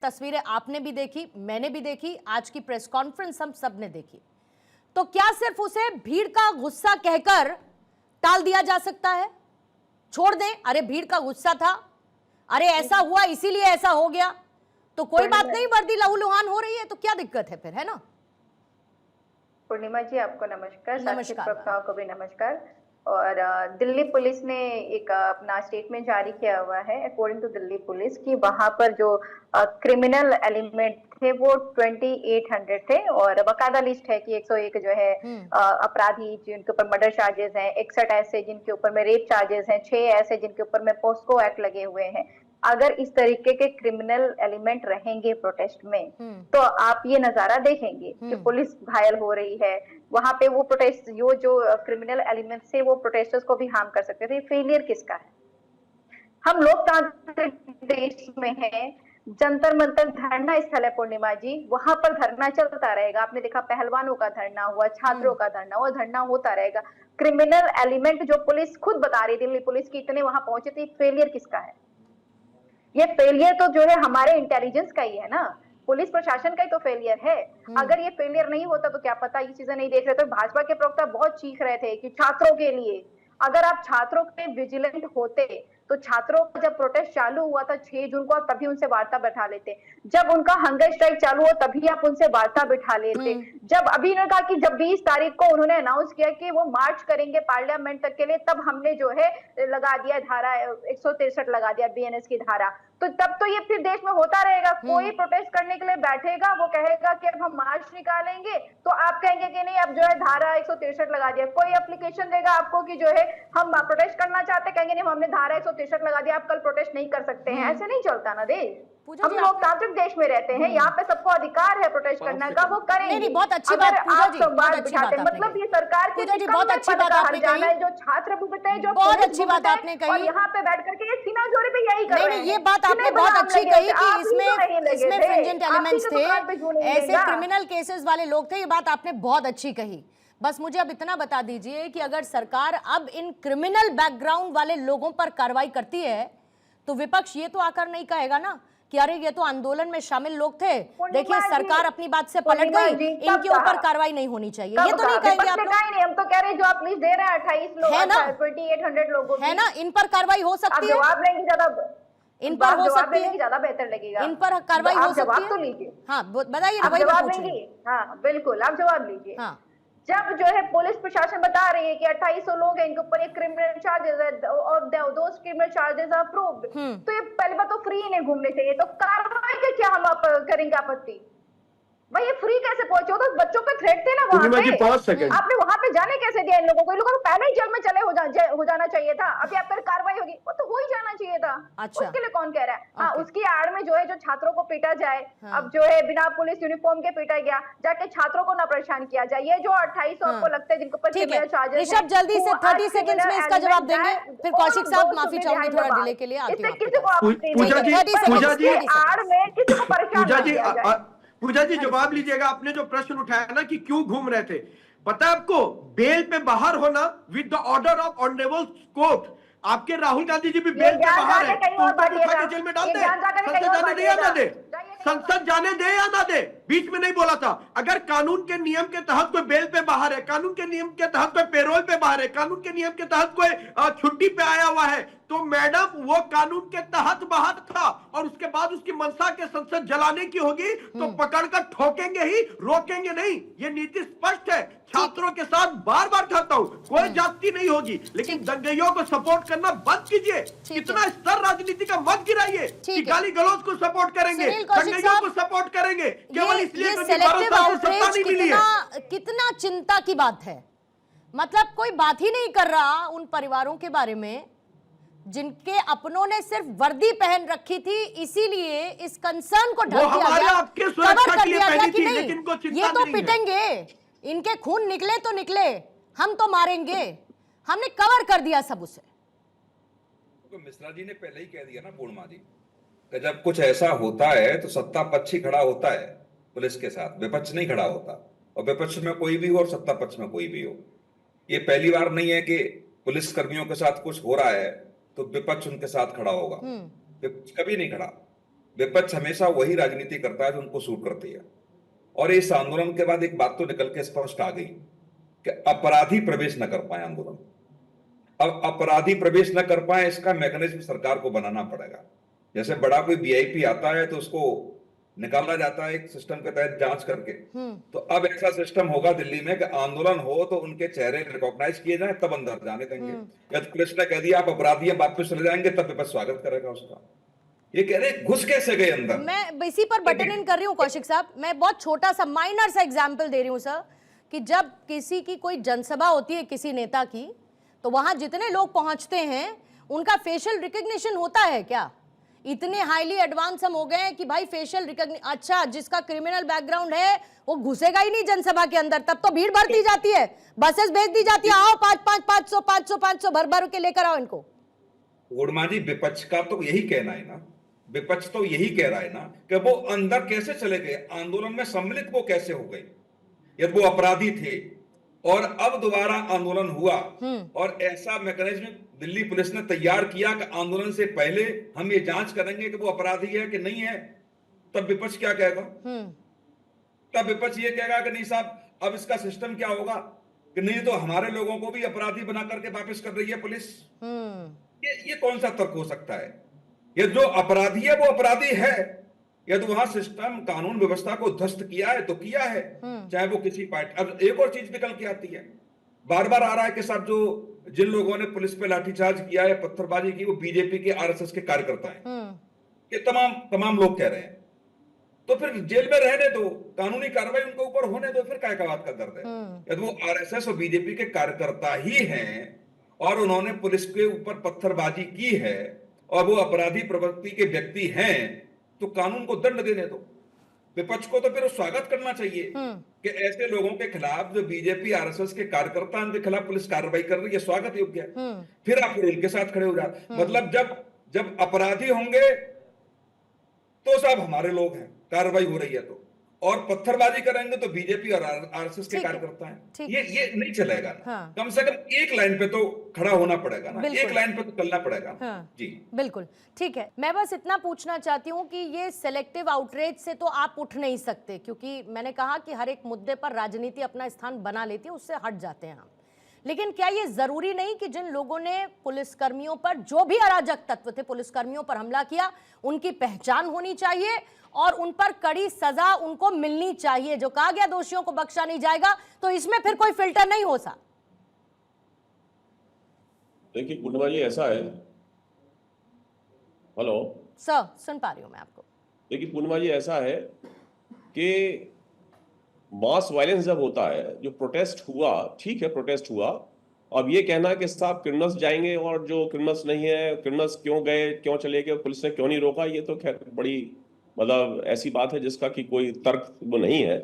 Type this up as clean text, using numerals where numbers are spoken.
तस्वीरें आपने भी देखी, मैंने भी देखी, आज की प्रेस कॉन्फ्रेंस हम सब ने देखी। तो क्या सिर्फ उसे भीड़ का गुस्सा कहकर टाल दिया जा सकता है? छोड़ दें, अरे भीड़ का गुस्सा था, अरे ऐसा हुआ इसीलिए ऐसा हो गया, तो कोई बात नहीं, वर्दी लहूलुहान हो रही है तो क्या दिक्कत है फिर, है ना? पूर्णिमा जी, आपको नमस्कार। नमस्कार। प्रवक्ताओं को भी नमस्कार। और दिल्ली पुलिस ने एक अपना स्टेटमेंट जारी किया हुआ है, अकॉर्डिंग टू दिल्ली पुलिस, कि वहां पर जो क्रिमिनल एलिमेंट थे वो 2800 थे और बकायदा लिस्ट है कि 101 जो है अपराधी जिनके ऊपर मर्डर चार्जेस हैं, 61 ऐसे जिनके ऊपर में रेप चार्जेस हैं, 6 ऐसे जिनके ऊपर में पोस्को एक्ट लगे हुए हैं। अगर इस तरीके के क्रिमिनल एलिमेंट रहेंगे प्रोटेस्ट में तो आप ये नजारा देखेंगे कि पुलिस घायल हो रही है वहां पे। वो प्रोटेस्ट जो क्रिमिनल एलिमेंट से वो प्रोटेस्टर्स को भी हार्म कर सकते थे। फेलियर किसका है? हम लोकतांत्रिक देश में हैं, जंतर मंतर धरना स्थल है पूर्णिमा जी, वहां पर धरना चलता रहेगा। आपने देखा पहलवानों का धरना हुआ, छात्रों का धरना हुआ, धरना होता रहेगा। क्रिमिनल एलिमेंट जो पुलिस खुद बता रही, दिल्ली पुलिस की इतने वहां पहुंचे थे, फेलियर किसका है? ये फेलियर तो जो है हमारे इंटेलिजेंस का ही है ना, पुलिस प्रशासन का ही तो फेलियर है। अगर ये फेलियर नहीं होता तो क्या पता ये चीजें नहीं देख रहे। तो भाजपा के प्रवक्ता बहुत चीख रहे थे कि छात्रों के लिए, अगर आप छात्रों के विजिलेंट होते तो छात्रों का जब प्रोटेस्ट चालू हुआ था 6 जून को, तभी उनसे वार्ता बैठा लेते। जब उनका हंगर स्ट्राइक चालू हो तभी आप उनसे वार्ता बैठा लेते। जब अभी ने कहा कि जब 20 तारीख को उन्होंने अनाउंस किया कि वो मार्च करेंगे पार्लियामेंट तक के लिए, तब हमने जो है लगा दिया धारा 163 लगा दिया, बीएनएस की धारा। तो तब तो ये फिर देश में होता रहेगा। कोई प्रोटेस्ट करने के लिए बैठेगा, वो कहेगा कि अब हम मार्च निकालेंगे, तो आप कहेंगे कि नहीं अब जो है धारा 163 लगा दिया। कोई एप्लीकेशन देगा आपको कि जो है हम प्रोटेस्ट करना चाहते, कहेंगे नहीं हमने धारा 163 लगा दिया, आप कल प्रोटेस्ट नहीं कर सकते हैं। ऐसे नहीं चलता ना देश। हम लोकतांत्रिक देश में रहते हैं, यहाँ पे सबको अधिकार है प्रोटेस्ट करने का, वो करेंगे। नहीं, बहुत अच्छी बात आप संवाद बिठाते, मतलब ये सरकार की बहुत अच्छी बात आपने कही, जो छात्र भुगते हैं, जो बहुत अच्छी बात आपने कही, और यहाँ पे बैठ करके ये सीना जोड़े पे यही कर रहे हैं। ये बात आपने बहुत अच्छी कही कि इसमें फ्रिंजेंट एलिमेंट्स थे, ऐसे क्रिमिनल केसेस वाले लोग थे, ये बात आपने बहुत अच्छी कही। बस मुझे अब इतना बता दीजिए कि अगर सरकार अब इन क्रिमिनल बैकग्राउंड वाले लोगों पर कार्रवाई करती है तो विपक्ष ये तो आकर नहीं कहेगा ना कि अरे ये तो आंदोलन में शामिल लोग थे, देखिए सरकार अपनी बात से पलट गई, इनके ऊपर कार्रवाई नहीं होनी चाहिए, ये तो नहीं कहेंगे आप लोग? नहीं, हम तो कह रहे हैं जो आप लिस्ट दे रहे हैं 28 लोग है ना, 2800 लोगों की, है ना, इन पर कार्रवाई हो सकती है। जवाब लेंगे ज्यादा, इन पर हो सकती है, ज्यादा बेहतर लगेगा। इन पर कार्रवाई हो सकती है। जवाब तो लीजिए। हाँ बताइए, जवाब लेंगे। हाँ बिल्कुल, आप जवाब लीजिए। हाँ, जब जो है पुलिस प्रशासन बता रही है कि 2800 लोग हैं, इनके ऊपर एक क्रिमिनल चार्जेस है और दोस क्रिमिनल चार्जेस आर अप्रूव्ड, तो ये पहले बात तो फ्री नहीं घूमने चाहिए, तो कार्रवाई के क्या हम करेंगे आपत्ति? भाई ये फ्री कैसे पहुंचे? तो बच्चों का थ्रेट थे ना वहां पे, आपने वहां पे जाने कैसे दिया इन लोगों को? इन लोगों को पहले ही जेल में चले हो जाना चाहिए था। अभी आप पर कार्रवाई होगी, वो तो हो ही जाना चाहिए था। अच्छा। उसके लिए कौन कह रहा है? हाँ, उसकी आड़ में जो है जो छात्रों को पीटा जाए, अब जो है बिना पुलिस यूनिफॉर्म के पीटा गया, जाके छात्रों को ना परेशान किया जाए। ये जो 2800 आपको लगता है जिनको पर क्रिमिनल चार्जेस, ऋषभ जल्दी से 30 सेकंड्स में इसका जवाब देंगे, फिर कौशिक साहब माफी चाहूंगी थोड़ा डिले के लिए, आती हूं। पूजा जी आड़ में किसी को परेशान पूजा जी जवाब लीजिएगा। आपने जो प्रश्न उठाया ना कि क्यों घूम रहे थे, पता है आपको? बेल पे बाहर होना with the order of honourable court. आपके राहुल गांधी जी भी बेल पे बाहर है, तो उनको उठा के जेल में डाल दे। संसद जाने दे या ना दे, संसद जाने दे या ना दे, बीच में नहीं बोला था। अगर कानून के नियम के तहत कोई बेल पे बाहर है, कानून के नियम के तहत कोई पेरोल पे बाहर है, कानून के नियम के तहत कोई छुट्टी पे आया हुआ है, तो मैडम वो कानून के तहत बाहर था और उसके बाद उसकी मंशा के संसद जलाने की होगी तो पकड़कर ठोकेंगे ही, रोकेंगे नहीं। ये नीति स्पष्ट है। छात्रों के साथ बार बार कहता हूं कोई जाति नहीं होगी, लेकिन दंगइयों को सपोर्ट करना बंद कीजिए। इतना स्तर राजनीति का मत गिराइए कि गाली गलौज को सपोर्ट करेंगे, दंगइयों को सपोर्ट करेंगे केवल इसलिए क्योंकि 12 साल से सत्ता नहीं मिली है। कितना चिंता की बात है, मतलब कोई बात ही नहीं कर रहा उन परिवारों के बारे में जिनके अपनों ने सिर्फ वर्दी पहन रखी थी, इसीलिए इस कंसर्न को ढक दिया गया, कवर कर दिया गया कि नहीं ये तो पिटेंगे, इनके खून निकले तो निकले, हम तो मारेंगे, हमने कवर कर दिया सब उसे। तो मिश्रा जी ने पहले ही कह दिया ना पूर्णिमा जी, कि जब कुछ ऐसा होता है तो सत्ता पक्ष ही खड़ा होता है पुलिस के साथ, विपक्ष नहीं खड़ा होता, और विपक्ष में कोई भी हो और सत्ता पक्ष में कोई भी हो। ये पहली बार नहीं है कि पुलिस कर्मियों के साथ कुछ हो रहा है तो विपक्ष उनके साथ खड़ा होगा। विपक्ष कभी नहीं खड़ा, विपक्ष हमेशा वही राजनीति करता है जो उनको सूट करती है। और इस आंदोलन के बाद एक बात तो निकल के स्पष्ट आ गई कि अपराधी प्रवेश न कर पाए आंदोलन। अब अपराधी प्रवेश न कर पाए, इसका मैकेनिज्म सरकार को बनाना पड़ेगा। जैसे बड़ा कोई वीआईपी आता है तो उसको निकाला जाता है एक सिस्टम के तहत जांच करके, तो अब ऐसा सिस्टम होगा दिल्ली में कि आंदोलन हो तो उनके चेहरे रिकॉग्नाइज किए जाए तब अंदर जाने देंगे। या तो पुलिस ने कह दिया आप अपराधी हैं वापस चले जाएंगे, तब विपक्ष स्वागत करेगा उसका। ये कह रहे घुस कैसे गए अंदर? मैं इसी पर बटन इन कर रही हूँ कौशिक साहब। मैं बहुत छोटा सा माइनर सा एग्जाम्पल दे रही हूँ सर, कि जब किसी की कोई जनसभा होती है किसी नेता की, तो वहां जितने लोग पहुंचते हैं उनका फेशियल रिकग्निशन होता है क्या? इतने हाईली एडवांस हम हो गए हैं कि भाई फेशियल रिकग्निशन, अच्छा जिसका क्रिमिनल बैकग्राउंड है वो घुसेगा ही नहीं जनसभा के अंदर, तब तो भीड़ भर दी जाती है, बसेस भेज दी जाती है, आओ 500 भर भर के लेकर आओ इनको। उर्मा जी, विपक्ष का तो यही कहना है ना, विपक्ष तो यही कह रहा है ना कि वो अंदर कैसे चले गए, आंदोलन में सम्मिलित वो कैसे हो गए, यदि वो अपराधी थे और अब दोबारा आंदोलन हुआ और ऐसा मैकेनिज्म दिल्ली पुलिस ने तैयार किया कि आंदोलन से पहले हम ये जांच करेंगे कि वो अपराधी है कि नहीं है, तब विपक्ष क्या कहेगा? तब विपक्ष ये कहेगा कि नहीं साहब अब इसका सिस्टम क्या होगा कि नहीं तो हमारे लोगों को भी अपराधी बना करके वापस कर रही है पुलिस। ये कौन सा तर्क हो सकता है? ये जो अपराधी है वो अपराधी है, यदि वहां सिस्टम कानून व्यवस्था को ध्वस्त किया है तो किया है, चाहे वो किसी पार्टी। अब एक और चीज निकल के आती है, बार बार आ रहा है कि साहब जो जिन लोगों ने पुलिस पे लाठीचार्ज किया है, पत्थरबाजी की, वो बीजेपी के आरएसएस के कार्यकर्ता हैं। ये तमाम लोग कह रहे हैं। तो फिर जेल में रहने दो, कानूनी कार्रवाई उनके ऊपर होने दो, फिर क्या बात का दर्द है? यदि वो आरएसएस और बीजेपी के कार्यकर्ता ही हैं और उन्होंने पुलिस के ऊपर पत्थरबाजी की है और वो अपराधी प्रवृत्ति के व्यक्ति हैं, तो कानून को दंड देने दो। विपक्ष को तो फिर स्वागत करना चाहिए कि ऐसे लोगों के खिलाफ जो बीजेपी आरएसएस के कार्यकर्ता हैं, उनके खिलाफ पुलिस कार्रवाई कर रही है, स्वागत योग्य है। फिर आप उनके साथ खड़े हो जाते, मतलब जब अपराधी होंगे तो सब हमारे लोग हैं, कार्रवाई हो रही है तो, और पत्थरबाजी करेंगे तो बीजेपी और आरएसएस के कार्यकर्ता हैं। ये नहीं चलेगा ना। हाँ। कम से कम एक लाइन पे तो खड़ा होना पड़ेगा ना, एक लाइन पे तो चलना पड़ेगा। हाँ। जी बिल्कुल ठीक है। मैं बस इतना पूछना चाहती हूँ कि ये सेलेक्टिव आउटरीच से तो आप उठ नहीं सकते, क्योंकि मैंने कहा कि हर एक मुद्दे पर राजनीति अपना स्थान बना लेती है, उससे हट जाते हैं हम। लेकिन क्या ये जरूरी नहीं कि जिन लोगों ने पुलिसकर्मियों पर, जो भी अराजक तत्व थे पुलिसकर्मियों पर हमला किया, उनकी पहचान होनी चाहिए और उन पर कड़ी सजा उनको मिलनी चाहिए? जो कहा गया दोषियों को बख्शा नहीं जाएगा, तो इसमें फिर कोई फिल्टर नहीं हो सकता। देखिए पूर्णिमा जी, ऐसा है, हेलो सर सुन पा रही हूं मैं आपको। देखिए पूर्णिमा जी, ऐसा है कि मास वायलेंस जब होता है, जो प्रोटेस्ट हुआ, ठीक है प्रोटेस्ट हुआ, अब ये कहना कि साहब क्रिमिनल्स जाएंगे और जो क्रिमिनल्स नहीं है, क्रिमिनल्स क्यों गए, क्यों चले गए, पुलिस ने क्यों नहीं रोका, ये तो खैर बड़ी मतलब ऐसी बात है जिसका कि कोई तर्क वो नहीं है।